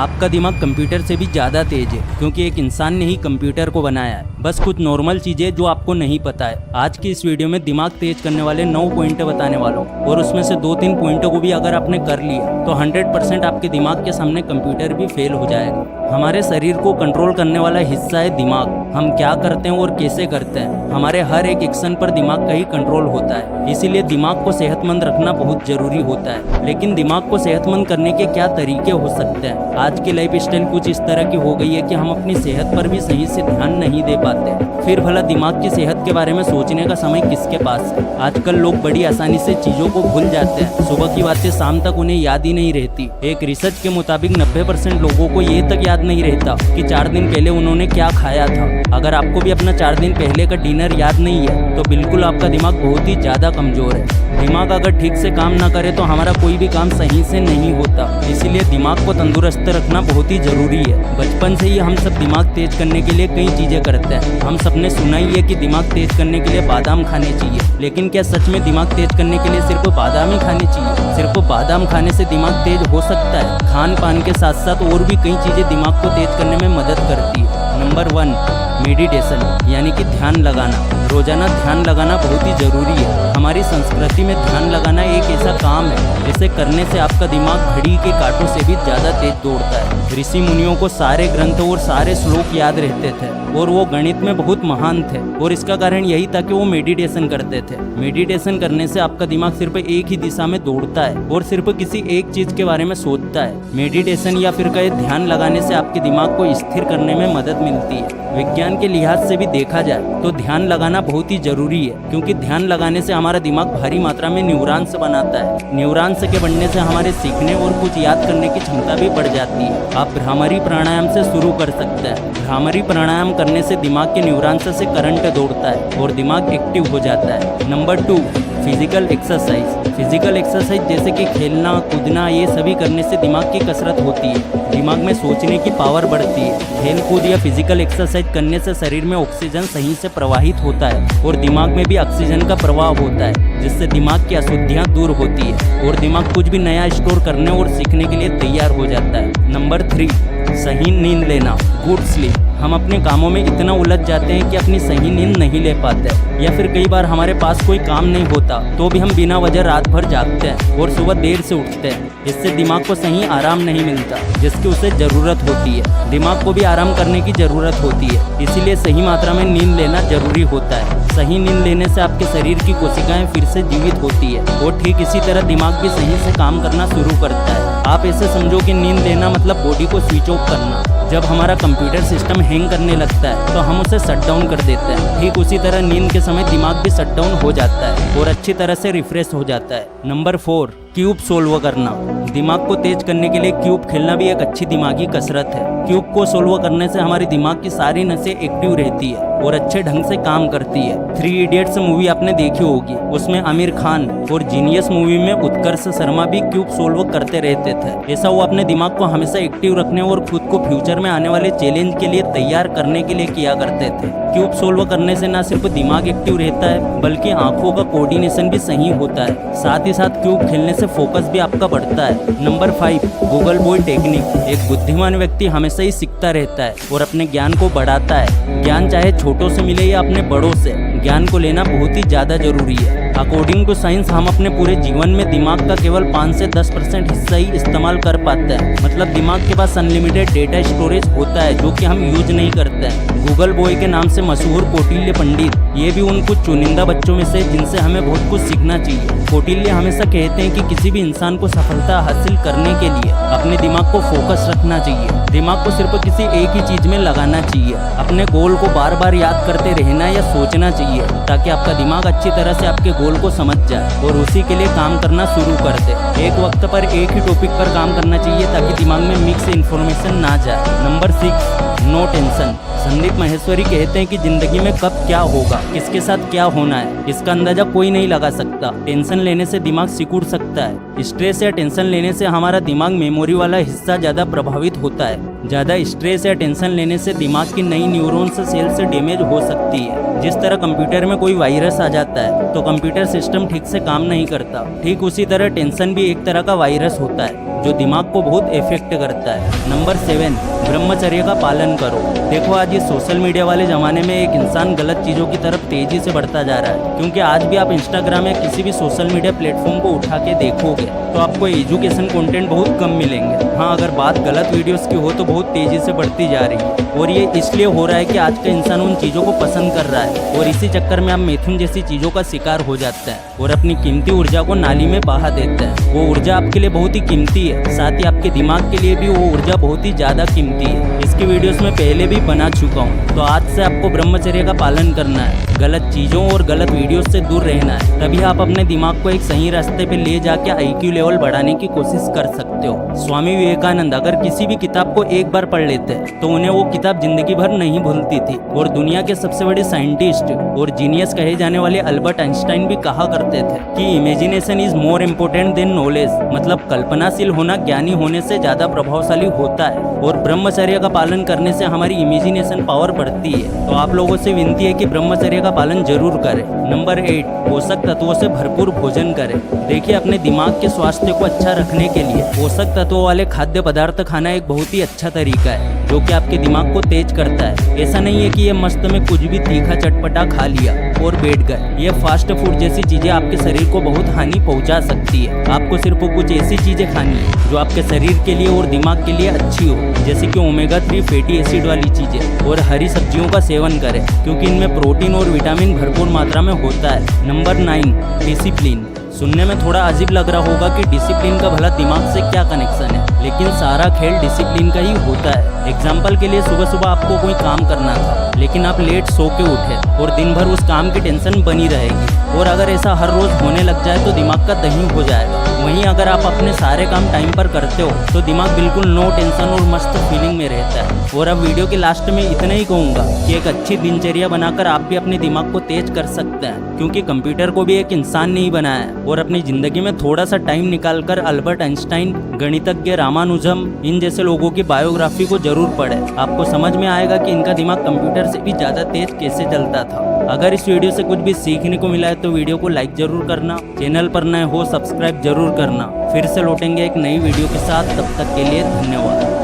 आपका दिमाग कंप्यूटर से भी ज़्यादा तेज है, क्योंकि एक इंसान ने ही कंप्यूटर को बनाया है। बस कुछ नॉर्मल चीज़ें जो आपको नहीं पता है। आज की इस वीडियो में दिमाग तेज करने वाले 9 पॉइंट बताने वाला हूँ, और उसमें से 2-3 पॉइंटों को भी अगर आपने कर लिया तो 100% आपके दिमाग के सामने कंप्यूटर भी फेल हो जाएगा। हमारे शरीर को कंट्रोल करने वाला हिस्सा है दिमाग। हम क्या करते हैं और कैसे करते हैं, हमारे हर एक एक्शन पर दिमाग का ही कंट्रोल होता है। इसीलिए दिमाग को सेहतमंद रखना बहुत जरूरी होता है। लेकिन दिमाग को सेहतमंद करने के क्या तरीके हो सकते हैं? आज की लाइफ स्टाइल कुछ इस तरह की हो गई है कि हम अपनी सेहत पर भी सही से ध्यान नहीं दे पाते। फिर भला दिमाग की सेहत के बारे में सोचने का समय किसके पास है? आजकल लोग बड़ी आसानी से चीजों को भूल जाते हैं। सुबह की बातें शाम तक उन्हें याद ही नहीं रहती। एक रिसर्च के मुताबिक 90% लोगों को ये तक याद नहीं रहता कि 4 दिन पहले उन्होंने क्या खाया था। अगर आपको भी अपना 4 दिन पहले का डिनर याद नहीं है तो बिल्कुल आपका दिमाग बहुत ही ज़्यादा कमज़ोर है। दिमाग अगर ठीक से काम ना करे तो हमारा कोई भी काम सही से नहीं होता। इसीलिए दिमाग को तंदुरुस्त रखना बहुत ही ज़रूरी है। बचपन से ही हम सब दिमाग तेज करने के लिए कई चीज़ें करते हैं। हम सबने सुना ही है कि दिमाग तेज करने के लिए बादाम खाने चाहिए, लेकिन क्या सच में दिमाग तेज करने के लिए सिर्फ बादाम ही खाने चाहिए? सिर्फ बादाम खाने से दिमाग तेज हो सकता है? खान पान के साथ साथ और भी कई चीज़ें दिमाग को तेज करने में मदद करती है। नंबर 1, मेडिटेशन यानी कि ध्यान लगाना। रोजाना ध्यान लगाना बहुत ही ज़रूरी है। हमारी संस्कृति में ध्यान लगाना एक ऐसा काम है जिसे करने से आपका दिमाग घड़ी के कांटों से भी ज़्यादा तेज दौड़ता है। ऋषि मुनियों को सारे ग्रंथ और सारे श्लोक याद रहते थे, और वो गणित में बहुत महान थे, और इसका कारण यही था कि वो मेडिटेशन करते थे। मेडिटेशन करने से आपका दिमाग सिर्फ एक ही दिशा में दौड़ता है और सिर्फ किसी एक चीज़ के बारे में सोचता है। मेडिटेशन या फिर कहे ध्यान लगाने से आपके दिमाग को स्थिर करने में मदद मिलती है। विज्ञान के लिहाज से भी देखा जाए तो ध्यान लगाना बहुत ही जरूरी है, क्योंकि ध्यान लगाने से हमारा दिमाग भारी मात्रा में न्यूरॉन्स बनाता है। न्यूरॉन्स के बनने से हमारे सीखने और कुछ याद करने की क्षमता भी बढ़ जाती है। आप भ्रामरी प्राणायाम से शुरू कर सकते हैं। भ्रामरी प्राणायाम करने से दिमाग के न्यूरॉन्स से करंट दौड़ता है और दिमाग एक्टिव हो जाता है। Number 2, physical exercise. Physical exercise जैसे कि खेलना कूदना, ये सभी करने से दिमाग की कसरत होती है। दिमाग में सोचने की पावर बढ़ती है। खेल कूद या फिजिकल एक्सरसाइज करने से शरीर में ऑक्सीजन सही से प्रवाहित होता है और दिमाग में भी ऑक्सीजन का प्रवाह होता है, जिससे दिमाग की अशुद्धियाँ दूर होती है और दिमाग कुछ भी नया स्टोर करने और सीखने के लिए तैयार हो जाता है। नंबर 3, सही नींद लेना, गुड स्लीप। हम अपने कामों में इतना उलझ जाते हैं कि अपनी सही नींद नहीं ले पाते, या फिर कई बार हमारे पास कोई काम नहीं होता तो भी हम बिना वजह रात भर जागते हैं और सुबह देर से उठते हैं। इससे दिमाग को सही आराम नहीं मिलता जिसकी उसे ज़रूरत होती है। दिमाग को भी आराम करने की ज़रूरत होती है, इसीलिए सही मात्रा में नींद लेना जरूरी होता है। सही नींद लेने से आपके शरीर की कोशिकाएं फिर से जीवित होती है, और ठीक इसी तरह दिमाग भी सही से काम करना शुरू करता है। आप ऐसे समझो कि नींद लेना मतलब बॉडी को स्विच ऑफ करना। जब हमारा कंप्यूटर सिस्टम हैंग करने लगता है तो हम उसे शट डाउन कर देते हैं। ठीक उसी तरह नींद के समय दिमाग भी शट डाउन हो जाता है और अच्छी तरह से रिफ्रेश हो जाता है। नंबर 4, क्यूब सोल्व करना। दिमाग को तेज करने के लिए क्यूब खेलना भी एक अच्छी दिमागी कसरत है। क्यूब को सोल्व करने से हमारे दिमाग की सारी नसें एक्टिव रहती है और अच्छे ढंग से काम करती है। 3 इडियट्स मूवी आपने देखी होगी, उसमें आमिर खान, और जीनियस मूवी में उत्कर्ष शर्मा भी क्यूब सोल्व करते रहते थे। ऐसा वो अपने दिमाग को हमेशा एक्टिव रखने और खुद को फ्यूचर में आने वाले चैलेंज के लिए तैयार करने के लिए किया करते थे। क्यूब सोल्व करने से न सिर्फ दिमाग एक्टिव रहता है बल्कि आंखों का कोऑर्डिनेशन भी सही होता है। साथ ही साथ क्यूब खेलने से फोकस भी आपका बढ़ता है। Number 5, Google boy technique. एक बुद्धिमान व्यक्ति हमेशा ही सीखता रहता है और अपने ज्ञान को बढ़ाता है। ज्ञान चाहे छोटों से मिले या अपने बड़ों से, ज्ञान को लेना बहुत ही ज़्यादा जरूरी है। अकॉर्डिंग टू साइंस हम अपने पूरे जीवन में दिमाग का केवल 5 से 10% हिस्सा ही इस्तेमाल कर पाते हैं। मतलब दिमाग के पास अनलिमिटेड डेटा स्टोरेज होता है जो कि हम यूज नहीं करते हैं। गूगल बॉय के नाम से मशहूर कौटिल्य पंडित, ये भी उन कुछ चुनिंदा बच्चों में से जिनसे हमें बहुत कुछ सीखना चाहिए। कौटिल्य हमेशा कहते हैं कि किसी भी इंसान को सफलता हासिल करने के लिए अपने दिमाग को फोकस रखना चाहिए। दिमाग को सिर्फ किसी एक ही चीज में लगाना चाहिए। अपने गोल को बार बार याद करते रहना या सोचना चाहिए ताकि आपका दिमाग अच्छी तरह से आपके गोल को समझ जाए और उसी के लिए काम करना शुरू कर दे। एक वक्त पर एक ही टॉपिक पर काम करना चाहिए ताकि दिमाग में मिक्स इन्फॉर्मेशन ना जाए। Number 6, no tension. Sandeep Maheshwari कहते हैं कि जिंदगी में कब क्या होगा, किसके साथ क्या होना है, इसका अंदाजा कोई नहीं लगा सकता। टेंशन लेने से दिमाग सिकुड़ सकता है। स्ट्रेस या टेंशन लेने से हमारा दिमाग मेमोरी वाला हिस्सा ज़्यादा प्रभावित होता है। ज़्यादा स्ट्रेस या टेंशन लेने से दिमाग की नई न्यूरॉन्स सेल से डैमेज हो सकती है। जिस तरह कंप्यूटर में कोई वायरस आ जाता है तो कंप्यूटर सिस्टम ठीक से काम नहीं करता, ठीक उसी तरह टेंशन भी एक तरह का वायरस होता है। जो दिमाग को बहुत इफेक्ट करता है। नंबर 7, ब्रह्मचर्य का पालन करो। देखो आज ये सोशल मीडिया वाले जमाने में एक इंसान गलत चीज़ों की तरफ तेजी से बढ़ता जा रहा है, क्योंकि आज भी आप इंस्टाग्राम या किसी भी सोशल मीडिया प्लेटफॉर्म को उठा के देखोगे तो आपको एजुकेशन कंटेंट बहुत कम मिलेंगे। हाँ, अगर बात गलत वीडियोस की हो तो बहुत तेजी से बढ़ती जा रही है, और ये इसलिए हो रहा है कि आज का इंसान उन चीज़ों को पसंद कर रहा है और इसी चक्कर में आप मिथुन जैसी चीज़ों का शिकार हो जाता है और अपनी कीमती ऊर्जा को नाली में बहा देता है। वो ऊर्जा आपके लिए बहुत ही कीमती है, साथ ही आपके दिमाग के लिए भी वो ऊर्जा बहुत ही ज़्यादा कीमती है। इसकी वीडियोस में पहले भी बना चुका हूँ। तो आज से आपको ब्रह्मचर्य का पालन करना है, गलत चीज़ों और गलत वीडियोस से दूर रहना है, तभी आप अपने दिमाग को एक सही रास्ते पे ले जाके IQ लेवल बढ़ाने की कोशिश कर सकते हो। स्वामी विवेकानंद अगर किसी भी किताब को एक बार पढ़ लेते तो उन्हें वो किताब जिंदगी भर नहीं भूलती थी, और दुनिया के सबसे बड़े साइंटिस्ट और जीनियस कहे जाने वाले अल्बर्ट आइंस्टाइन भी कहा करते थे कि imagination is more important then knowledge, मतलब कल्पनाशील होना ज्ञानी होने से ज्यादा प्रभावशाली होता है, और ब्रह्मचर्य का पालन करने से हमारी इमेजिनेशन पावर बढ़ती है। तो आप लोगों से विनती है कि ब्रह्मचर्य का पालन जरूर करें। नंबर 8, पोषक तत्वों से भरपूर भोजन करें। देखिए अपने दिमाग के स्वास्थ्य को अच्छा रखने के लिए पोषक तत्वों वाले खाद्य पदार्थ खाना एक बहुत ही अच्छा तरीका है, जो कि आपके दिमाग को तेज करता है। ऐसा नहीं है कि ये मस्त में कुछ भी तीखा चटपटा खा लिया और बैठ गए। ये फास्ट फूड जैसी चीजें आपके शरीर को बहुत हानि पहुंचा सकती है। आपको सिर्फ कुछ ऐसी चीजें खानी है जो आपके शरीर के लिए और दिमाग के लिए अच्छी हो, जैसे कि ओमेगा 3 फैटी एसिड वाली चीजें, और हरी सब्जियों का सेवन करें क्योंकि इनमें प्रोटीन और विटामिन भरपूर मात्रा में होता है। Number 9, discipline. सुनने में थोड़ा अजीब लग रहा होगा कि डिसिप्लिन का भला दिमाग से क्या कनेक्शन है, लेकिन सारा खेल डिसिप्लिन का ही होता है। एग्जाम्पल के लिए सुबह सुबह आपको कोई काम करना था, लेकिन आप लेट सो के उठे और दिन भर उस काम की टेंशन बनी रहेगी, और अगर ऐसा हर रोज होने लग जाए तो दिमाग का दही हो जाएगा। वहीं अगर आप अपने सारे काम टाइम पर करते हो तो दिमाग बिल्कुल नो टेंशन और मस्त फीलिंग में रहता है। और अब वीडियो के लास्ट में इतना ही कहूँगा कि एक अच्छी दिनचर्या बनाकर आप भी अपने दिमाग को तेज कर सकते हैं, क्योंकि कंप्यूटर को भी एक इंसान ने ही बनाया है। और अपनी जिंदगी में थोड़ा सा टाइम निकालकर अल्बर्ट आइंस्टाइन, गणितज्ञ रामानुजम, इन जैसे लोगों की बायोग्राफी को जरूर पढ़ें। आपको समझ में आएगा कि इनका दिमाग कंप्यूटर से भी ज़्यादा तेज कैसे चलता था। अगर इस वीडियो से कुछ भी सीखने को मिला है तो वीडियो को लाइक जरूर करना, चैनल पर नए हो सब्सक्राइब जरूर करना। फिर से लौटेंगे एक नई वीडियो के साथ, तब तक के लिए धन्यवाद।